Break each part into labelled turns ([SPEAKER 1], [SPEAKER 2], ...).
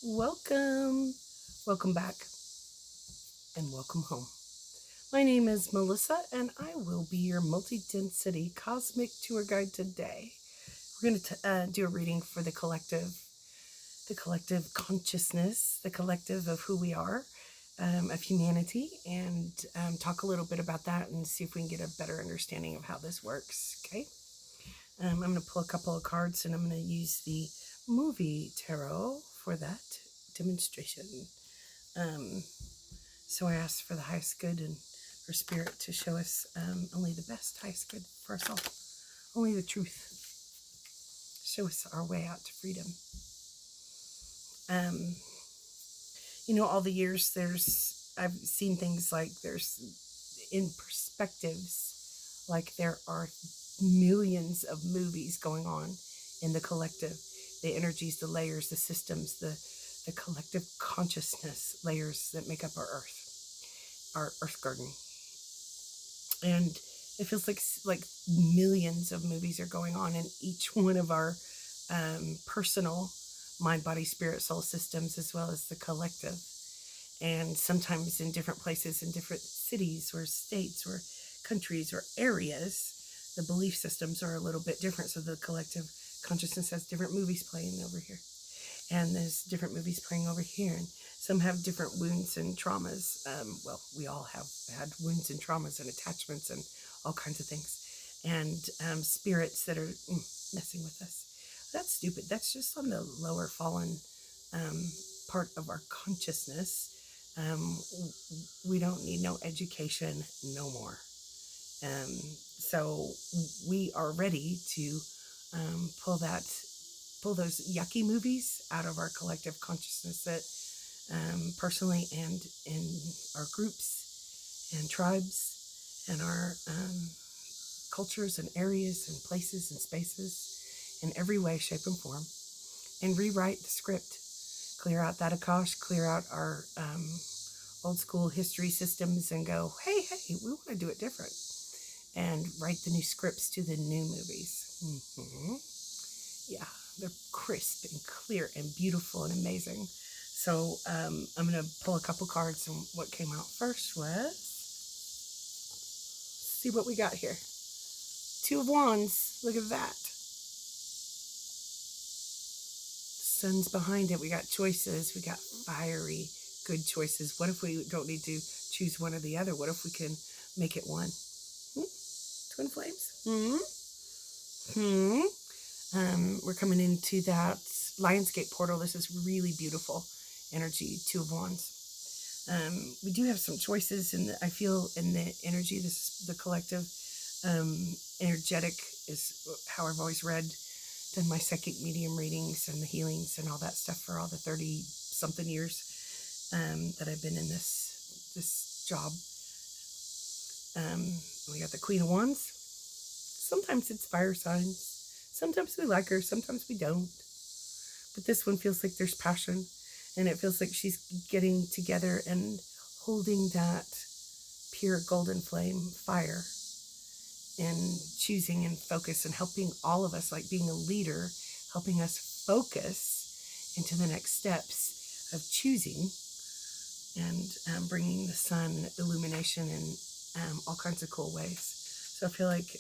[SPEAKER 1] Welcome. Welcome back and welcome home. My name is Melissa and I will be your multi-density cosmic tour guide today. We're going to do a reading for the collective consciousness, the collective of who we are, of humanity, and talk a little bit about that and see if we can get a better understanding of how this works. Okay. I'm going to pull a couple of cards and I'm going to use the movie tarot for that demonstration. Um, so I ask for the highest good and for spirit to show us only the best, highest good for us all, only the truth. Show us our way out to freedom. Um, all the years I've seen things like there's in perspectives, like there are millions of movies going on in the collective, the energies, the layers, the systems, the collective consciousness layers that make up our earth garden. And it feels like millions of movies are going on in each one of our personal mind, body, spirit, soul systems, as well as the collective. And sometimes in different places, in different cities or states or countries or areas, the belief systems are a little bit different. So the collective consciousness has different movies playing over here, and there's different movies playing over here, and some have different wounds and traumas. Well, we all have had wounds and traumas and attachments and all kinds of things, and spirits that are messing with us. That's stupid. That's just on the lower fallen part of our consciousness. We don't need no education no more. So we are ready to pull those yucky movies out of our collective consciousness that personally and in our groups and tribes and our cultures and areas and places and spaces in every way, shape, and form, and rewrite the script. Clear out that Akash, clear out our old school history systems and go, hey, we want to do it different. And write the new scripts to the new movies. Mm-hmm. Yeah, they're crisp and clear and beautiful and amazing. So I'm going to pull a couple cards, and what came out first was, see what we got here. Two of Wands. Look at that. Sun's behind it. We got choices. We got fiery, good choices. What if we don't need to choose one or the other? What if we can make it one? Twin flames? We're coming into that Lionsgate portal. This is really beautiful energy, Two of Wands. We do have some choices, and I feel in the energy, this is the collective energetic is how I've always done my psychic medium readings and the healings and all that stuff for all the 30 something years that I've been in this job. We got the Queen of Wands. Sometimes it's fire signs. Sometimes we like her, sometimes we don't. But this one feels like there's passion, and it feels like she's getting together and holding that pure golden flame fire and choosing and focus and helping all of us, like being a leader, helping us focus into the next steps of choosing and bringing the sun illumination in all kinds of cool ways. So I feel like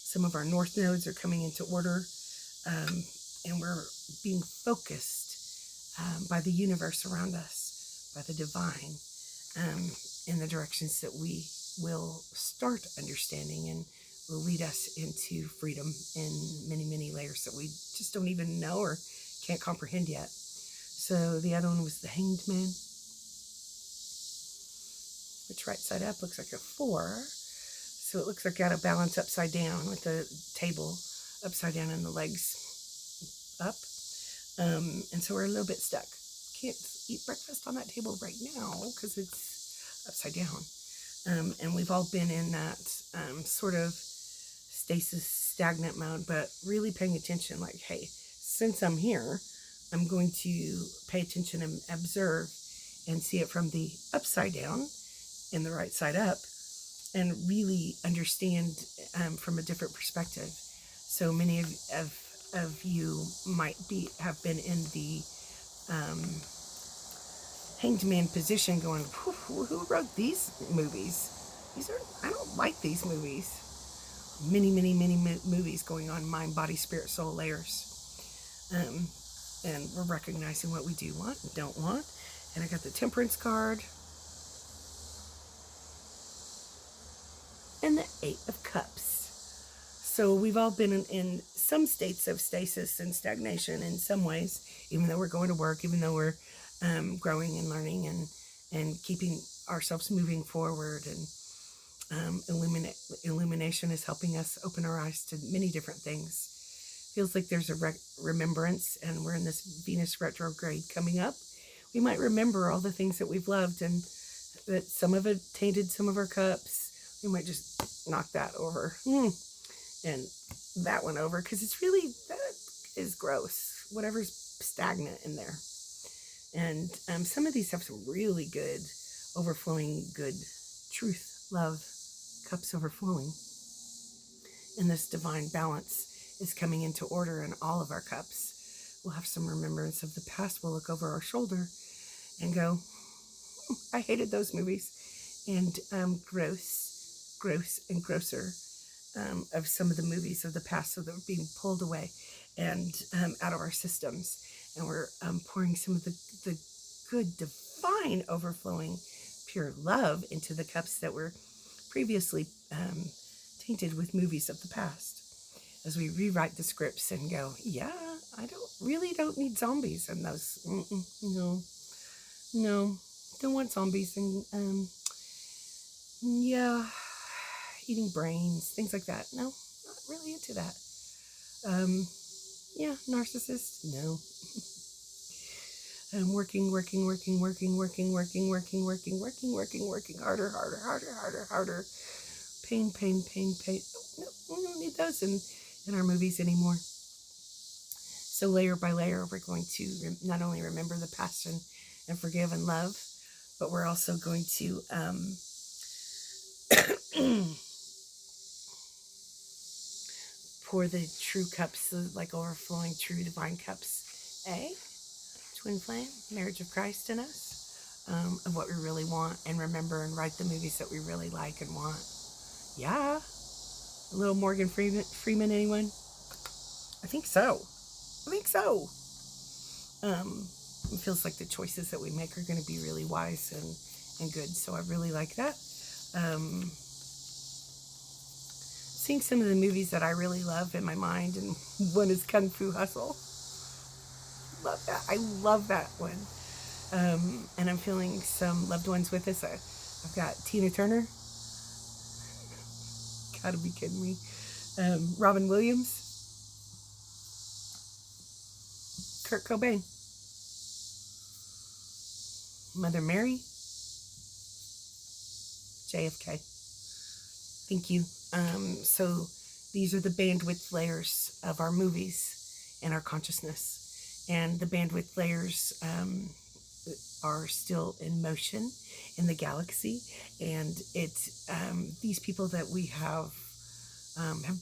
[SPEAKER 1] some of our north nodes are coming into order, and we're being focused by the universe around us, by the divine, in the directions that we will start understanding and will lead us into freedom in many, many layers that we just don't even know or can't comprehend yet. So the other one was the Hanged Man, which right side up looks like a 4. So it looks like out of balance upside down with the table upside down and the legs up. And so we're a little bit stuck. Can't eat breakfast on that table right now because it's upside down. And we've all been in that sort of stasis, stagnant mode, but really paying attention, like, hey, since I'm here, I'm going to pay attention and observe and see it from the upside down and the right side up, and really understand from a different perspective. So many of you might have been in the um, hanged man position going, who wrote these movies? I don't like these movies. Many movies going on, mind, body, spirit, soul layers. And we're recognizing what we do want and don't want. And I got the temperance card. And the 8 of Cups. So we've all been in some states of stasis and stagnation in some ways, even though we're going to work, even though we're growing and learning and keeping ourselves moving forward. And illumination is helping us open our eyes to many different things. Feels like there's a remembrance, and we're in this Venus retrograde coming up. We might remember all the things that we've loved, and that some of it tainted some of our cups. We might just knock that over and that one over, because that is gross. Whatever's stagnant in there. And some of these have some really good, overflowing, good truth, love, cups overflowing. And this divine balance is coming into order in all of our cups. We'll have some remembrance of the past. We'll look over our shoulder and go, I hated those movies. And gross and grosser of some of the movies of the past, so they're being pulled away and out of our systems. And we're pouring some of the good, divine, overflowing, pure love into the cups that were previously tainted with movies of the past. As we rewrite the scripts and go, yeah, I don't need zombies in those. No, don't want zombies. And yeah, eating brains, things like that. No, not really into that. Yeah, narcissist, no. Working, harder. Pain. No, we don't need those in our movies anymore. So layer by layer, we're going to not only remember the past and forgive and love, but we're also going to pour the true cups, like overflowing true divine cups. Twin flame, marriage of Christ in us, of what we really want, and remember and write the movies that we really like and want. Yeah. A little Morgan Freeman, anyone? I think so. It feels like the choices that we make are going to be really wise and good. So I really like that. Seeing some of the movies that I really love in my mind, and one is Kung Fu Hustle. Love that. I love that one. And I'm feeling some loved ones with us. I've got Tina Turner. Gotta be kidding me. Robin Williams. Kurt Cobain. Mother Mary. JFK. Thank you. So these are the bandwidth layers of our movies and our consciousness. And the bandwidth layers are still in motion in the galaxy. And it's these people that we have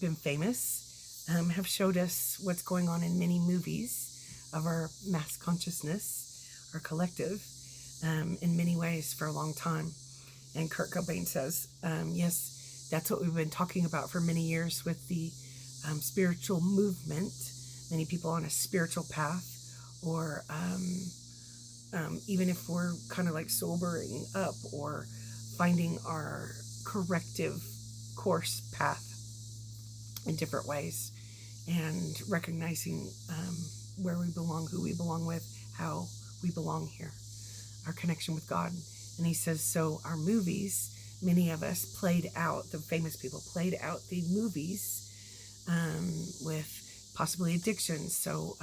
[SPEAKER 1] been famous, have showed us what's going on in many movies of our mass consciousness, our collective, in many ways for a long time. And Kurt Cobain says, yes, that's what we've been talking about for many years with the spiritual movement. Many people on a spiritual path, or even if we're kind of like sobering up or finding our corrective course path in different ways, and recognizing where we belong, who we belong with, how we belong here, our connection with God. And he says, so our movies, many of us played out, the famous people played out the movies with possibly addiction. So,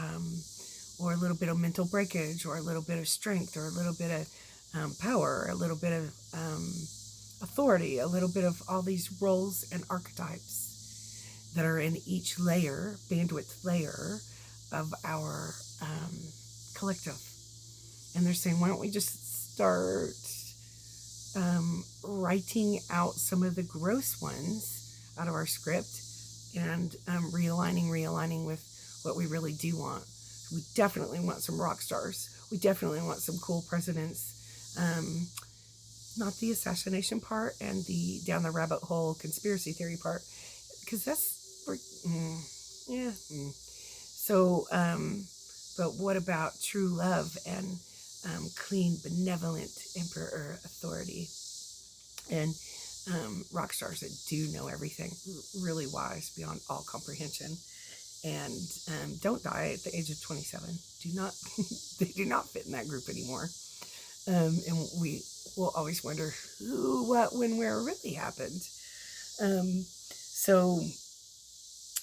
[SPEAKER 1] or a little bit of mental breakage, or a little bit of strength, or a little bit of power, a little bit of authority, a little bit of all these roles and archetypes that are in each layer, bandwidth layer of our collective. And they're saying, why don't we just start writing out some of the gross ones out of our script, and realigning with what we really do want. We definitely want some rock stars. We definitely want some cool presidents. Not the assassination part and the down the rabbit hole conspiracy theory part, because that's yeah. So, but what about true love and clean, benevolent emperor authority? And rock stars that do know everything, really wise beyond all comprehension, and don't die at the age of 27. Do not, they do not fit in that group anymore. And we will always wonder who, what, when, where really happened. So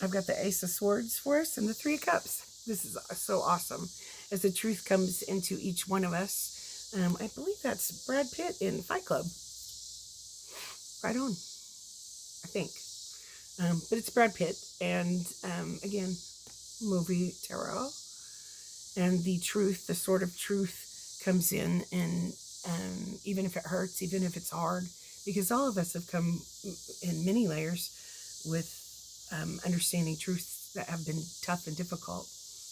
[SPEAKER 1] I've got the Ace of Swords for us and the Three of Cups. This is so awesome. As the truth comes into each one of us, I believe that's Brad Pitt in Fight Club. Right on, I think. But it's Brad Pitt, and again, movie tarot. And the truth, the sword of truth comes in, and even if it hurts, even if it's hard, because all of us have come in many layers with understanding truths that have been tough and difficult.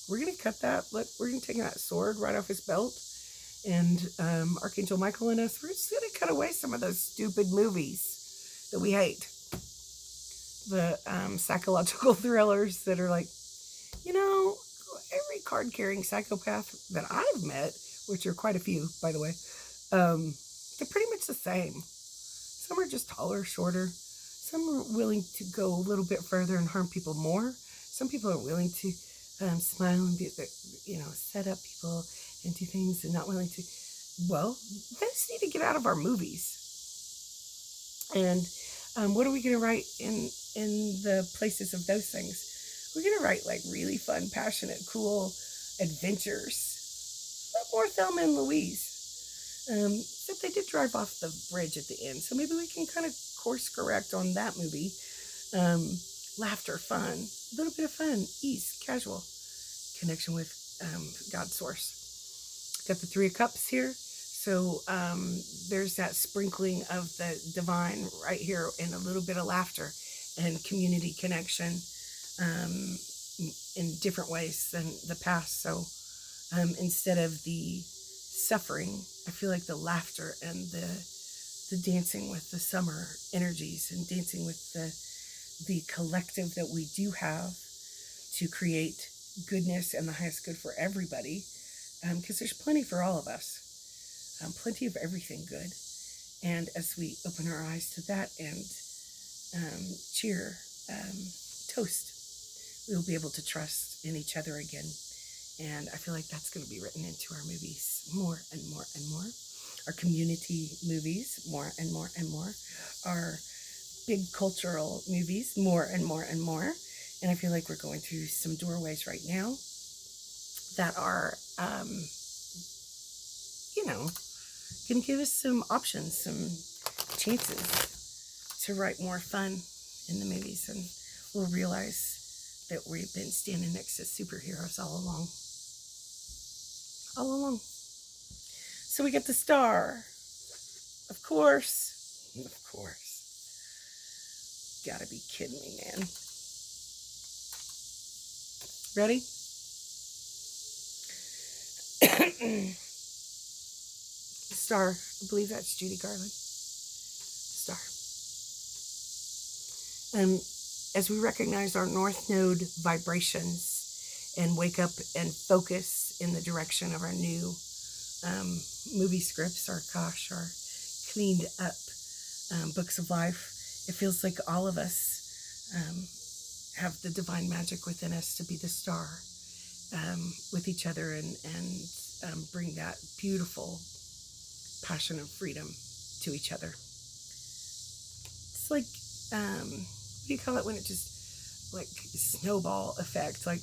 [SPEAKER 1] We're going to cut that, we're going to take that sword right off his belt, and Archangel Michael and us, we're just going to cut away some of those stupid movies that we hate. The psychological thrillers that are like, every card-carrying psychopath that I've met, which are quite a few, by the way, they're pretty much the same. Some are just taller, shorter. Some are willing to go a little bit further and harm people more. Some people are willing to smile and be, set up people and do things, and not willing to. Well, they just need to get out of our movies. And what are we going to write in the places of those things? We're going to write like really fun, passionate, cool adventures. A lot more Thelma and Louise. Except they did drive off the bridge at the end. So maybe we can kind of course correct on that movie. Laughter, fun, a little bit of fun, ease, casual connection with God's source. Got the Three of Cups here. So there's that sprinkling of the divine right here, and a little bit of laughter and community connection in different ways than the past. So instead of the suffering, I feel like the laughter and the dancing with the summer energies, and dancing with the collective that we do have to create goodness and the highest good for everybody, because there's plenty for all of us. Plenty of everything good. And as we open our eyes to that and toast, we will be able to trust in each other again. And I feel like that's going to be written into our movies more and more and more. Our community movies, more and more and more. Our big cultural movies, more and more and more. And I feel like we're going through some doorways right now that are, going to give us some options, some chances to write more fun in the movies. And we'll realize that we've been standing next to superheroes all along. All along. So we get the star. Of course. Of course. Gotta be kidding me, man. Ready? Star. I believe that's Judy Garland. Star. As we recognize our North Node vibrations and wake up and focus in the direction of our new movie scripts, our cleaned up books of life, it feels like all of us have the divine magic within us to be the star with each other and bring that beautiful passion of freedom to each other. It's like, what do you call it when it just like snowball effect, like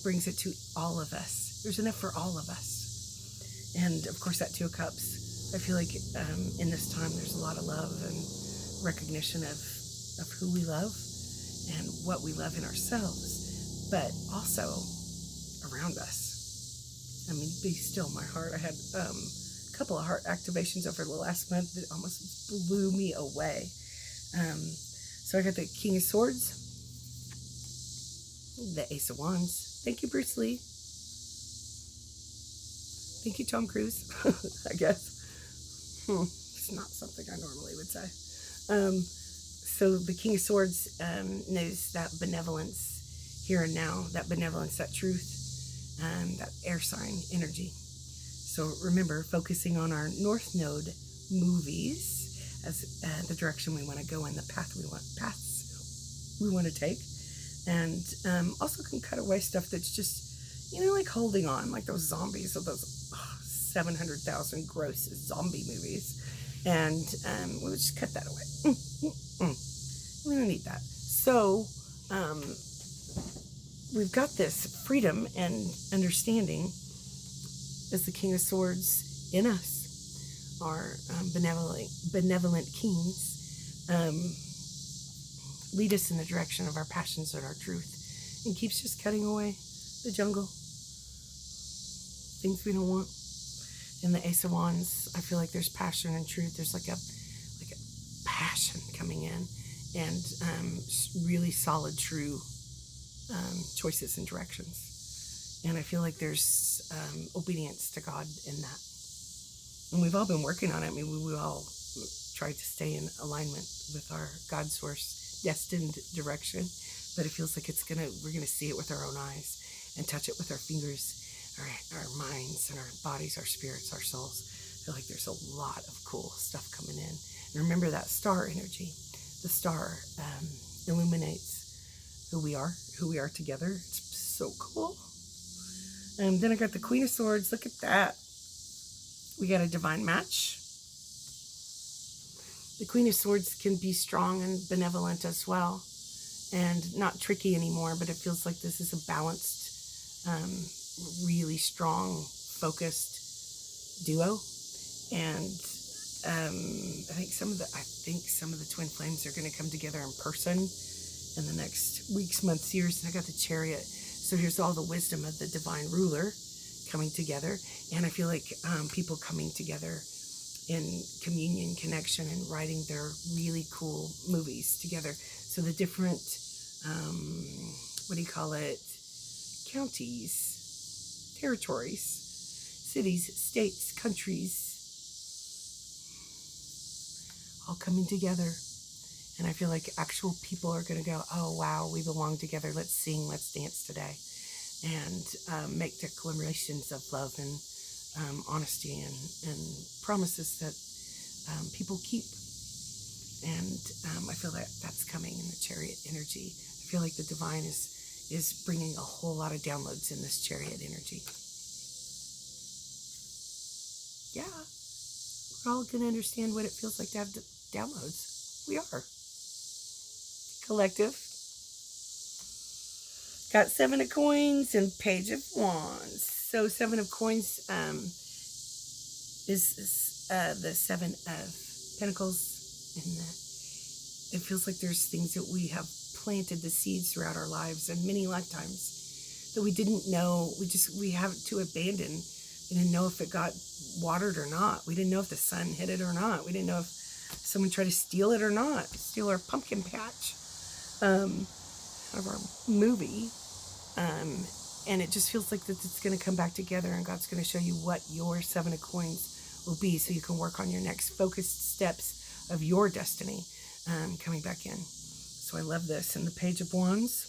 [SPEAKER 1] brings it to all of us. There's enough for all of us. And of course that Two of Cups, I feel like in this time there's a lot of love and recognition of who we love and what we love in ourselves, but also around us. I mean, be still my heart. I had couple of heart activations over the last month that almost blew me away. So I got the King of Swords, the Ace of Wands. Thank you, Bruce Lee. Thank you, Tom Cruise, I guess. It's not something I normally would say. So the King of Swords knows that benevolence here and now, that benevolence, that truth, that air sign energy. So remember, focusing on our North Node movies as the direction we want to go in, the paths we want to take, and also can cut away stuff that's just, like holding on, like those zombies of those 700,000 gross zombie movies, and we'll just cut that away. We don't need that. So we've got this freedom and understanding as the King of Swords in us, our benevolent kings, lead us in the direction of our passions and our truth, and keeps just cutting away the jungle, things we don't want. In the Ace of Wands, I feel like there's passion and truth. There's like a passion coming in, and really solid, true choices and directions. And I feel like there's obedience to God in that. And we've all been working on it. I mean, we all tried to stay in alignment with our God source destined direction, but it feels like we're gonna see it with our own eyes and touch it with our fingers, our minds and our bodies, our spirits, our souls. I feel like there's a lot of cool stuff coming in. And remember that star energy. The star illuminates who we are together. It's so cool. And then I got the Queen of Swords. Look at that. We got a divine match. The Queen of Swords can be strong and benevolent as well, and not tricky anymore, but it feels like this is a balanced, really strong, focused duo. And I think some of the twin flames are going to come together in person in the next weeks, months, years. And I got the Chariot. So here's all the wisdom of the divine ruler coming together. And I feel like people coming together in communion, connection, and writing their really cool movies together. So the different, counties, territories, cities, states, countries, all coming together. And I feel like actual people are going to go, oh, wow, we belong together. Let's sing, let's dance today. And make declarations of love and honesty and promises that people keep. And I feel that that's coming in the Chariot energy. I feel like the divine is bringing a whole lot of downloads in this Chariot energy. Yeah, we're all going to understand what it feels like to have downloads. We are. Collective. Got 7 of Coins and Page of Wands. So 7 of Coins is the 7 of Pentacles, and it feels like there's things that we have planted the seeds throughout our lives and many lifetimes that we didn't know. We have to abandon. We didn't know if it got watered or not. We didn't know if the sun hit it or not. We didn't know if someone tried to steal it or not. Steal our pumpkin patch out of our movie. And it just feels like that it's going to come back together, and God's going to show you what your 7 of Coins will be, so you can work on your next focused steps of your destiny coming back in. So I love this. And the Page of Wands,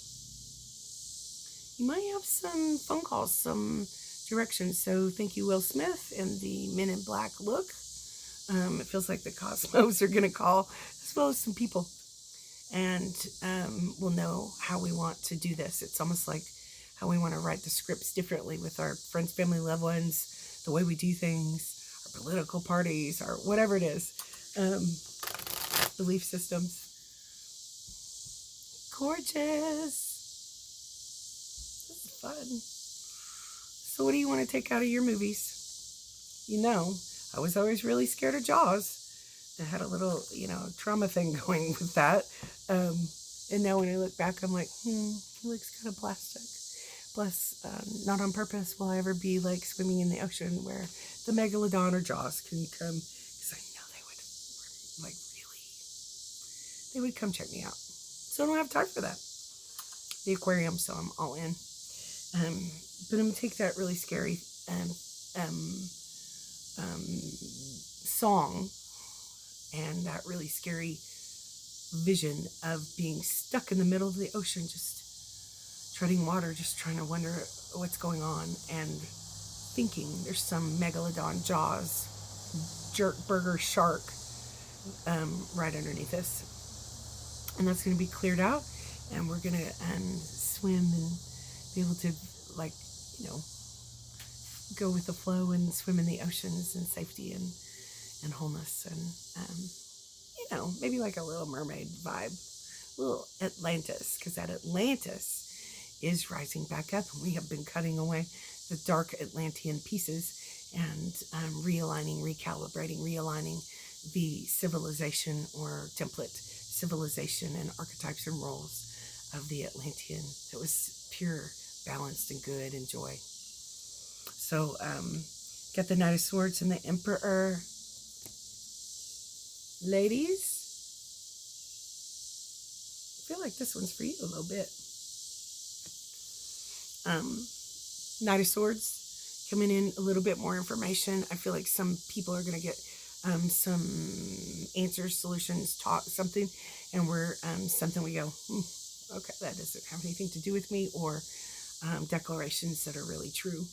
[SPEAKER 1] you might have some phone calls, some directions. So thank you, Will Smith, and the Men in Black look. It feels like the cosmos are going to call, as well as some people. And we'll know how we want to do this. It's almost like how we want to write the scripts differently with our friends, family, loved ones, the way we do things, our political parties, or whatever it is, belief systems. Gorgeous. This is fun. So what do you want to take out of your movies? I was always really scared of Jaws. I had a little, trauma thing going with that. And now when I look back, I'm like, it looks kind of plastic. Plus, not on purpose will I ever be like swimming in the ocean where the Megalodon or Jaws can come, because I know they would come check me out. So I don't have time for that. The aquarium, so I'm all in. But I'm going to take that really scary um, song and that really scary vision of being stuck in the middle of the ocean, just treading water, just trying to wonder what's going on, and thinking there's some megalodon jaws, jerk burger shark right underneath us. And that's going to be cleared out, and we're going to swim and be able to, like, you know, go with the flow and swim in the oceans in safety and wholeness, and you know, maybe like a Little Mermaid vibe, little Atlantis, because that Atlantis is rising back up, and we have been cutting away the dark Atlantean pieces and realigning, recalibrating, realigning the civilization or template civilization and archetypes and roles of the Atlantean that was pure, balanced, and good and joy. So, got the Knight of Swords and the Emperor. Ladies, I feel like this one's for you a little bit. Knight of Swords coming in a little bit more information. I feel like some people are going to get some answers, solutions, talk something, and we're something we go, okay, that doesn't have anything to do with me, or declarations that are really true,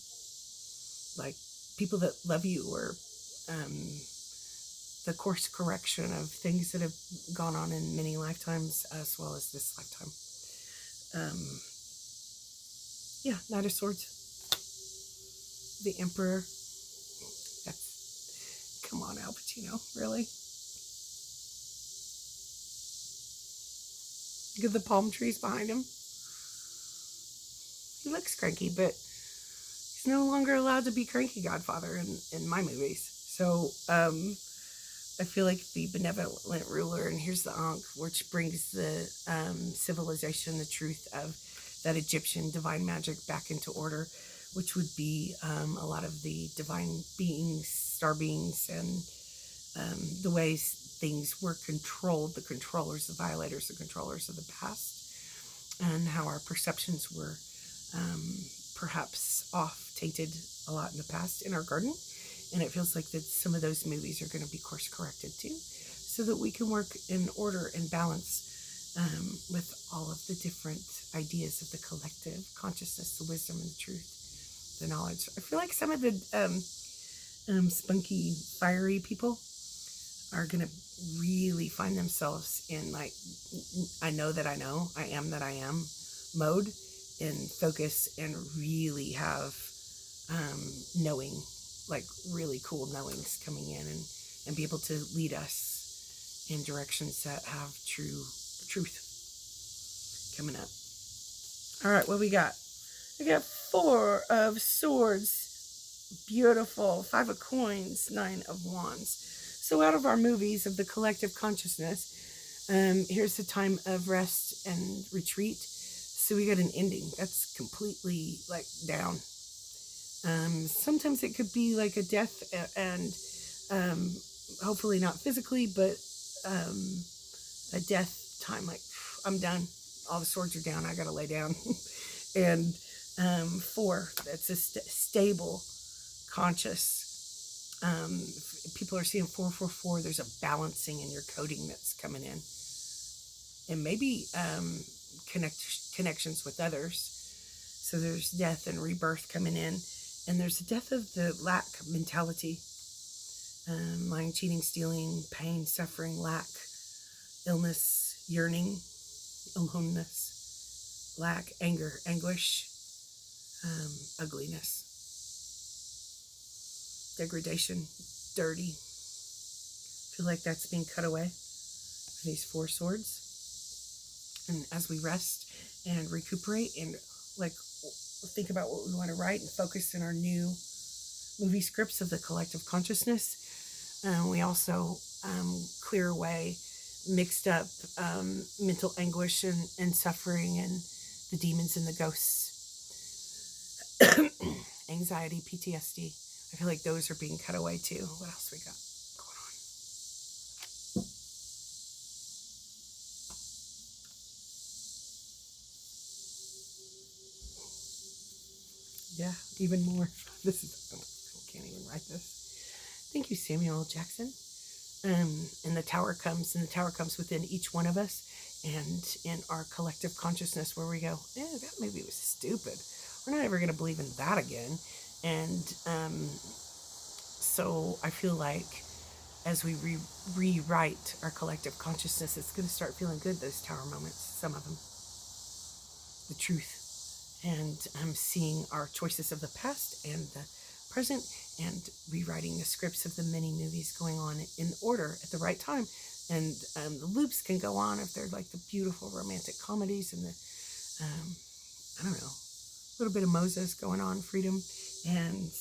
[SPEAKER 1] like people that love you, or the course correction of things that have gone on in many lifetimes as well as this lifetime. Yeah, Knight of Swords. The Emperor. That's, come on, Al Pacino, really? Look at the palm trees behind him. He looks cranky, but he's no longer allowed to be cranky Godfather in my movies. So, I feel like the benevolent ruler, and here's the Ankh, which brings the civilization, the truth of that Egyptian divine magic back into order, which would be a lot of the divine beings, star beings, and the ways things were controlled, the controllers, the violators, the controllers of the past, and how our perceptions were perhaps off, tainted a lot in the past in our garden. And it feels like that some of those movies are going to be course corrected too, so that we can work in order and balance with all of the different ideas of the collective consciousness, the wisdom and the truth, the knowledge. I feel like some of the spunky, fiery people are going to really find themselves in, like, I know that I know, I am that I am mode, and focus and really have knowing, like really cool knowings coming in, and be able to lead us in directions that have truth coming up. All right, what we got? We got 4 of Swords, beautiful, 5 of Coins, 9 of Wands. So out of our movies of the collective consciousness, here's the time of rest and retreat. So we got an ending that's completely like down. Sometimes it could be like a death, and hopefully not physically, but a death time, like, I'm done, all the swords are down, I gotta lay down. And 4, that's a stable, conscious. People are seeing 444. There's a balancing in your coding that's coming in, and maybe connections with others. So there's death and rebirth coming in. And there's the death of the lack mentality. Lying, cheating, stealing, pain, suffering, lack, illness, yearning, aloneness, lack, anger, anguish, ugliness, degradation, dirty. I feel like that's being cut away with these 4 swords. And as we rest and recuperate and, like, think about what we want to write and focus in our new movie scripts of the collective consciousness, we also clear away mixed up mental anguish and suffering, and the demons and the ghosts, anxiety, PTSD. I feel like those are being cut away too. What else we got going on? Yeah, even more. This is can't even write this. Thank you, Samuel L. Jackson. And the tower comes within each one of us, and in our collective consciousness, where we go, that movie was stupid. We're not ever going to believe in that again. And so I feel like as we rewrite our collective consciousness, it's going to start feeling good, those tower moments, some of them. The truth. And seeing our choices of the past and the present, and rewriting the scripts of the many movies going on in order at the right time. And the loops can go on if they're like the beautiful romantic comedies and the, I don't know, a little bit of Moses going on, freedom. And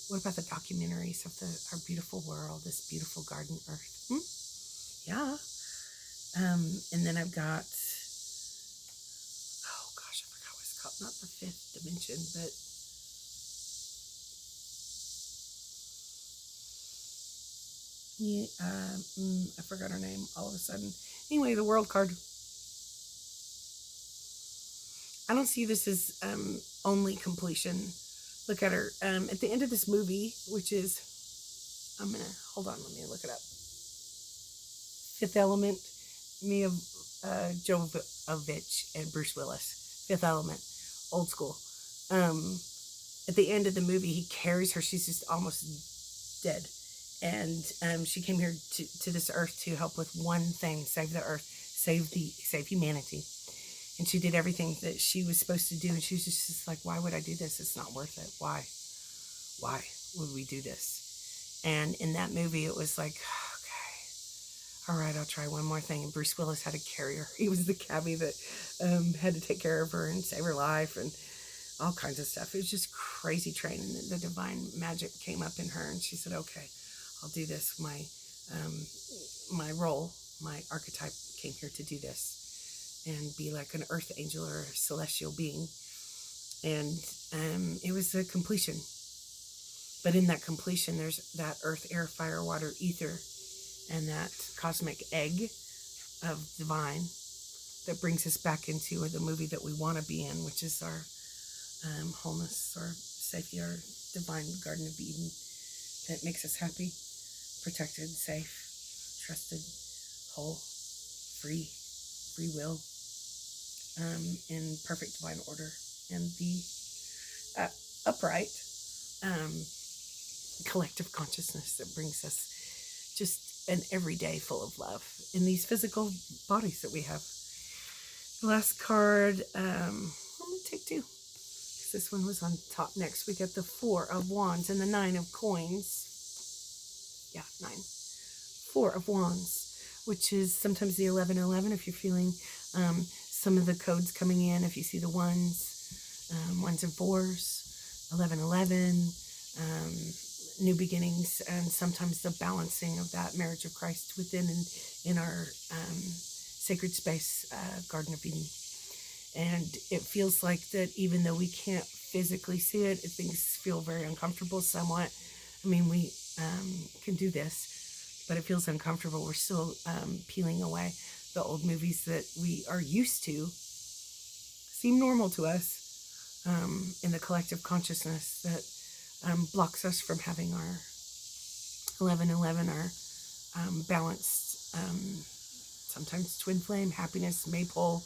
[SPEAKER 1] what about the documentaries of our beautiful world, this beautiful garden earth? Yeah. And then I've got, oh gosh, I forgot what it's called. Not the fifth dimension, but yeah, I forgot her name all of a sudden. Anyway, the world card. I don't see this as only completion. Look at her. At the end of this movie, which is, hold on, let me look it up. Fifth Element, Mia Jovovich and Bruce Willis. Fifth Element, old school. At the end of the movie, he carries her. She's just almost dead. And she came here to this earth to help with one thing: save the earth, save humanity. And she did everything that she was supposed to do. And she was just like, why would I do this? It's not worth it. Why would we do this? And in that movie, it was like, okay, all right, I'll try one more thing. And Bruce Willis had to carry her. He was the cabbie that had to take care of her and save her life and all kinds of stuff. It was just crazy train. And the divine magic came up in her, and she said, okay, I'll do this. My role, my archetype came here to do this and be like an earth angel or a celestial being. And it was a completion. But in that completion, there's that earth, air, fire, water, ether, and that cosmic egg of divine that brings us back into the movie that we want to be in, which is our wholeness, our safety, our divine Garden of Eden that makes us happy, protected, safe, trusted, whole, free will, in perfect divine order, and the upright collective consciousness that brings us just an everyday full of love in these physical bodies that we have. The last card, I'm going to take two, because this one was on top. Next, we get the Four of Wands and the Nine of Coins. Yeah, 9. Four of Wands, which is sometimes the 1111 if you're feeling some of the codes coming in. If you see the ones and fours, 1111, new beginnings, and sometimes the balancing of that marriage of Christ within in our sacred space, Garden of Eden. And it feels like that even though we can't physically see it, things feel very uncomfortable somewhat. I mean, we can do this, but it feels uncomfortable. We're still peeling away the old movies that we are used to, seem normal to us, in the collective consciousness that blocks us from having our 1111, our balanced, sometimes twin flame, happiness, maypole,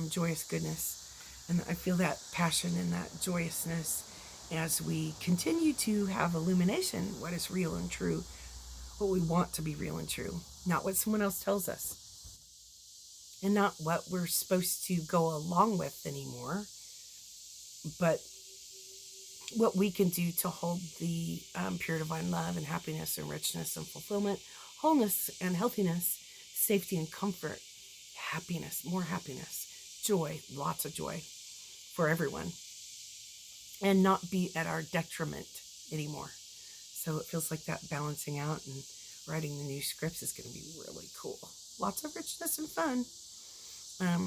[SPEAKER 1] joyous goodness. And I feel that passion and that joyousness as we continue to have illumination, what is real and true, what we want to be real and true, not what someone else tells us, and not what we're supposed to go along with anymore, but what we can do to hold the pure divine love and happiness and richness and fulfillment, wholeness and healthiness, safety and comfort, happiness, more happiness, joy, lots of joy for everyone, and not be at our detriment anymore. So it feels like that balancing out and writing the new scripts is going to be really cool. Lots of richness and fun.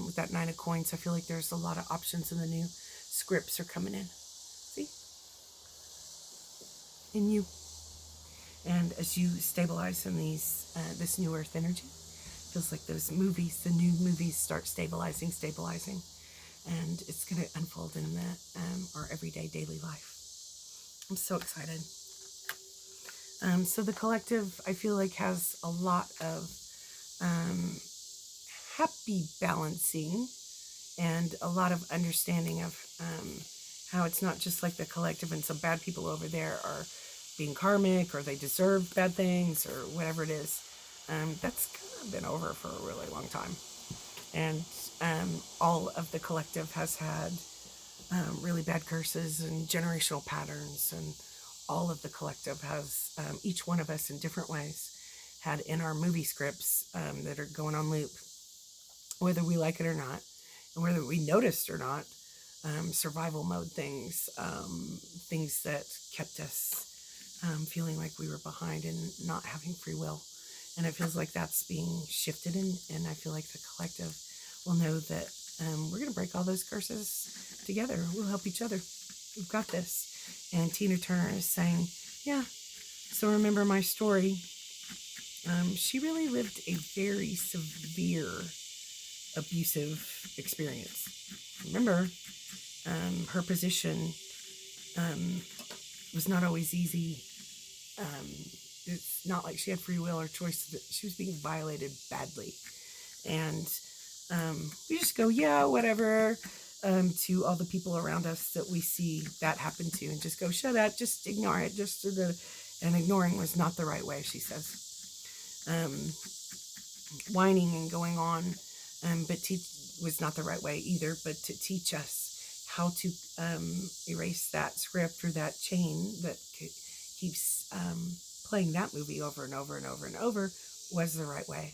[SPEAKER 1] With that 9 of Coins, I feel like there's a lot of options in the new scripts are coming in. See? In you. And as you stabilize in this new earth energy, feels like those movies, the new movies start stabilizing, and it's going to unfold in our everyday daily life. I'm so excited. So the collective, I feel like, has a lot of um, happy balancing and a lot of understanding of how it's not just like the collective and some bad people over there are being karmic or they deserve bad things or whatever it is. That's kind of been over for a really long time. And all of the collective has had really bad curses and generational patterns, and all of the collective has, each one of us in different ways, had in our movie scripts that are going on loop, whether we like it or not, and whether we noticed or not, survival mode things, things that kept us feeling like we were behind and not having free will. And it feels like that's being shifted, and I feel like the collective will know that we're going to break all those curses together. We'll help each other. We've got this. And Tina Turner is saying, yeah, so remember my story. She really lived a very severe abusive experience. Remember, her position was not always easy. It's not like she had free will or choice. She was being violated badly. And we just go, yeah, whatever, to all the people around us that we see that happen to, and just go, shut up, just ignore it. And ignoring was not the right way, she says. Whining and going on, but was not the right way either, but to teach us how to erase that script or that chain that keeps playing that movie over and over and over and over was the right way.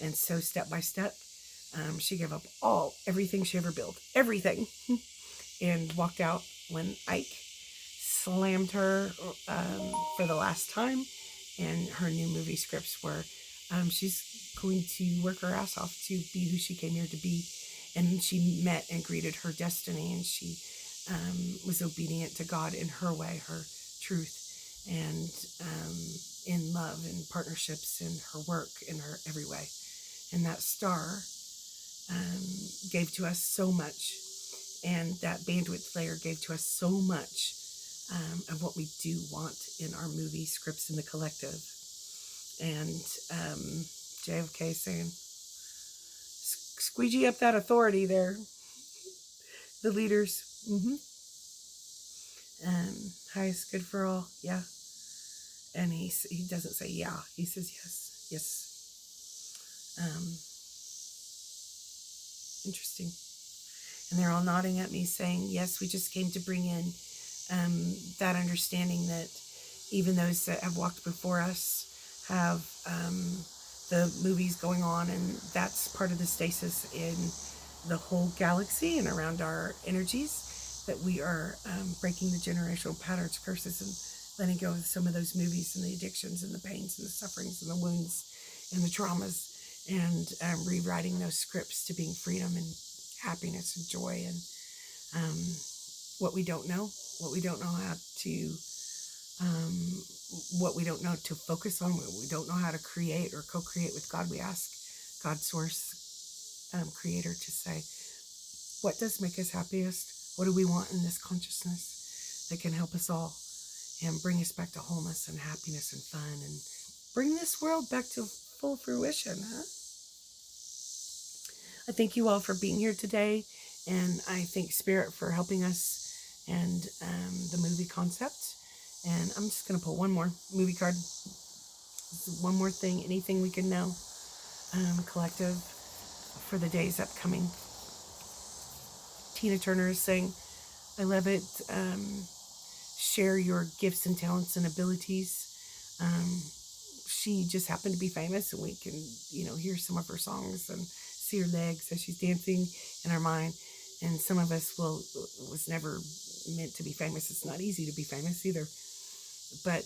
[SPEAKER 1] And so step by step, she gave up everything she ever built, everything, and walked out when Ike slammed her for the last time. And her new movie scripts were she's going to work her ass off to be who she came here to be. And she met and greeted her destiny, and she was obedient to God in her way, her truth, and in love and partnerships, in her work, in her every way. And that star gave to us so much, and that bandwidth layer gave to us so much of what we do want in our movie scripts in the collective. And JFK saying, squeegee up that authority there, the leaders. Highest good for all, yeah. And he doesn't say yeah, he says yes. Interesting. And they're all nodding at me saying, yes, we just came to bring in that understanding that even those that have walked before us have the movies going on, and that's part of the stasis in the whole galaxy and around our energies, that we are breaking the generational patterns, curses, and letting go of some of those movies and the addictions and the pains and the sufferings and the wounds and the traumas, and rewriting those scripts to being freedom and happiness and joy, and what we don't know how to what we don't know to focus on, what we don't know how to create or co-create with God. We ask God, source, creator, to say, what does make us happiest? What do we want in this consciousness that can help us all and bring us back to wholeness and happiness and fun, and bring this world back to full fruition, huh? I thank you all for being here today, and I thank Spirit for helping us and the movie concept. And I'm just going to pull one more movie card. One more thing, anything we can know. Collective for the days upcoming. Tina Turner is saying, I love it. Share your gifts and talents and abilities. She just happened to be famous, and we can, hear some of her songs and see her legs as she's dancing in our mind. And some of us was never meant to be famous. It's not easy to be famous either. But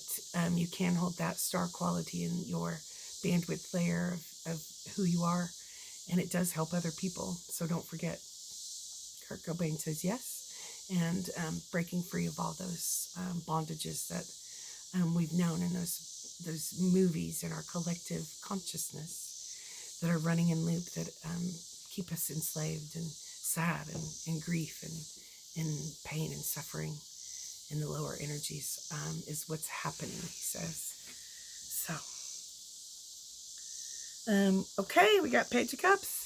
[SPEAKER 1] you can hold that star quality in your bandwidth layer of who you are, and it does help other people. So don't forget. Kurt Cobain says yes, and breaking free of all those bondages that we've known in those movies in our collective consciousness that are running in loop, that keep us enslaved and sad and in grief and in pain and suffering. in the lower energies is what's happening, he says. So, okay, we got Page of Cups.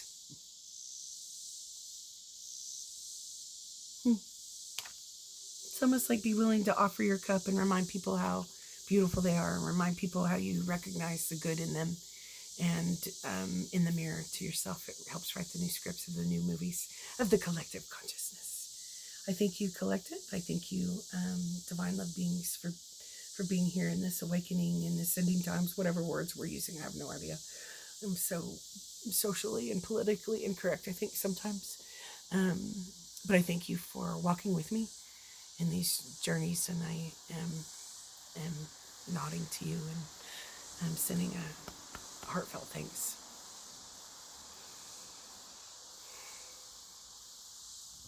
[SPEAKER 1] It's almost like be willing to offer your cup and remind people how beautiful they are, and remind people how you recognize the good in them. And in the mirror to yourself, it helps write the new scripts of the new movies of the collective consciousness. I thank you, collective. I thank you, divine love beings, for being here in this awakening, in this ending times, whatever words we're using. I have no idea. I'm so socially and politically incorrect, I think, sometimes. But I thank you for walking with me in these journeys, and I am nodding to you, and I'm sending a heartfelt thanks